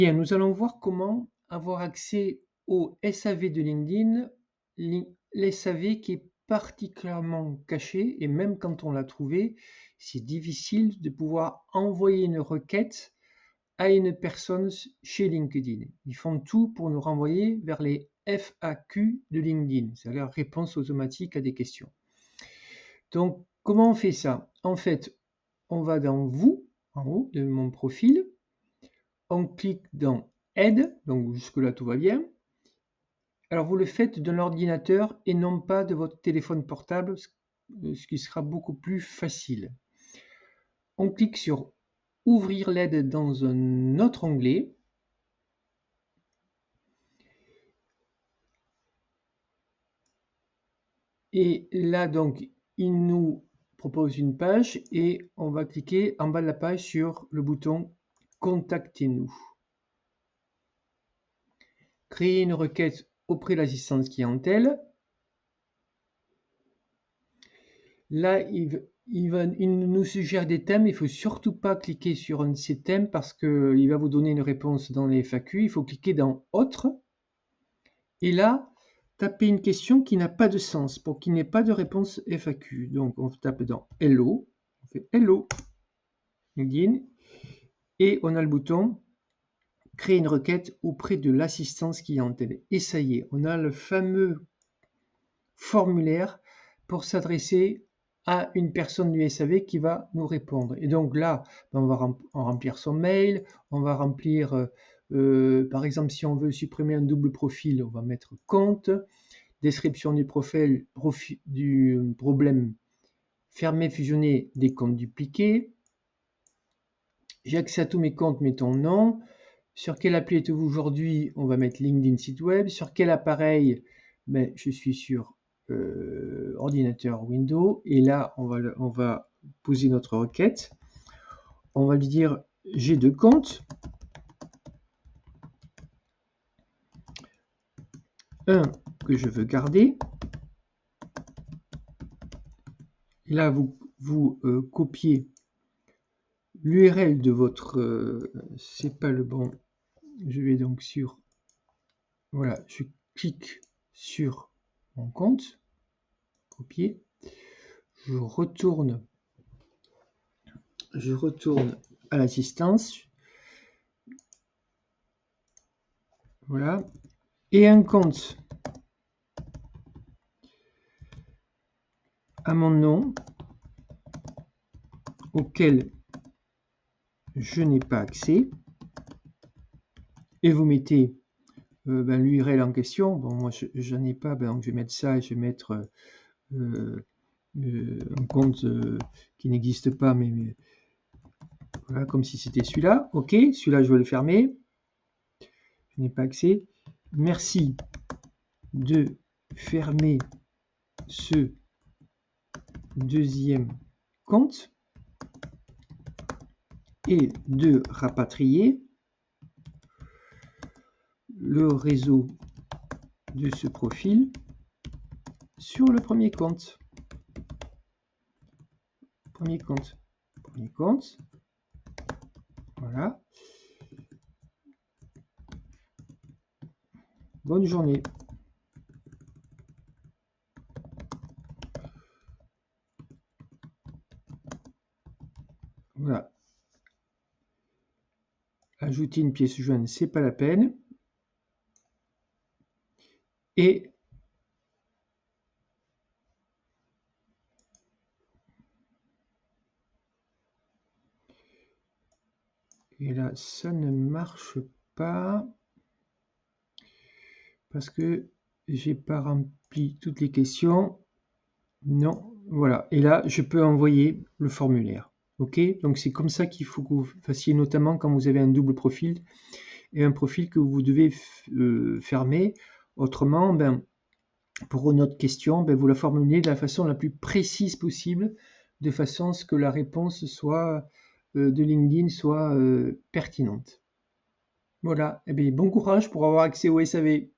Bien, nous allons voir comment avoir accès au SAV de LinkedIn, l'SAV qui est particulièrement caché et même quand on l'a trouvé, c'est difficile de pouvoir envoyer une requête à une personne chez LinkedIn. Ils font tout pour nous renvoyer vers les FAQ de LinkedIn, c'est-à-dire réponse automatique à des questions. Donc, comment on fait ça? En fait, on va dans Vous, en haut de mon profil, on clique dans Aide, donc jusque-là tout va bien. Alors vous le faites de l'ordinateur et non pas de votre téléphone portable, ce qui sera beaucoup plus facile. On clique sur Ouvrir l'aide dans un autre onglet. Et là, donc, il nous propose une page et on va cliquer en bas de la page sur le bouton Contactez-nous. Créer une requête auprès de l'assistance clientèle. Là, il nous suggère des thèmes. Il ne faut surtout pas cliquer sur un de ces thèmes parce qu'il va vous donner une réponse dans les FAQ. Il faut cliquer dans Autre. Et là, taper une question qui n'a pas de sens pour qu'il n'ait pas de réponse FAQ. Donc, on tape dans Hello. On fait Hello LinkedIn. Et on a le bouton Créer une requête auprès de l'assistance clientèle. Et ça y est, on a le fameux formulaire pour s'adresser à une personne du SAV qui va nous répondre. Et donc là, on va remplir son mail, on va remplir, par exemple, si on veut supprimer un double profil, on va mettre compte, description du du problème, fermer, fusionner des comptes dupliqués. J'ai accès à tous mes comptes, mettons non. Sur quelle appli êtes-vous aujourd'hui? On va mettre LinkedIn site web. Sur quel appareil? Ben, je suis sur ordinateur Windows. Et là, on va poser notre requête. On va lui dire j'ai deux comptes. Un que je veux garder. Et là, vous copiez l'URL de votre... c'est pas le bon. Je vais donc sur... Voilà, je clique sur mon compte. Copier. Je retourne à l'assistance. Voilà. Et un compte à mon nom auquel je n'ai pas accès. Et vous mettez l'URL en question. Bon, moi, je n'en ai pas, donc je vais mettre ça et je vais mettre un compte qui n'existe pas, mais voilà, comme si c'était celui-là. OK, celui-là, je vais le fermer. Je n'ai pas accès. Merci de fermer ce deuxième compte et de rapatrier le réseau de ce profil sur le premier compte. Premier compte. Voilà. Bonne journée. Voilà. Ajouter une pièce jointe, c'est pas la peine. Et là, ça ne marche pas parce que j'ai pas rempli toutes les questions. Non, voilà. Et là, je peux envoyer le formulaire. OK? Donc, c'est comme ça qu'il faut que vous fassiez, notamment quand vous avez un double profil et un profil que vous devez fermer. Autrement, pour une autre question, vous la formulez de la façon la plus précise possible, de façon à ce que la réponse soit de LinkedIn soit pertinente. Voilà. Eh bien, bon courage pour avoir accès au SAV.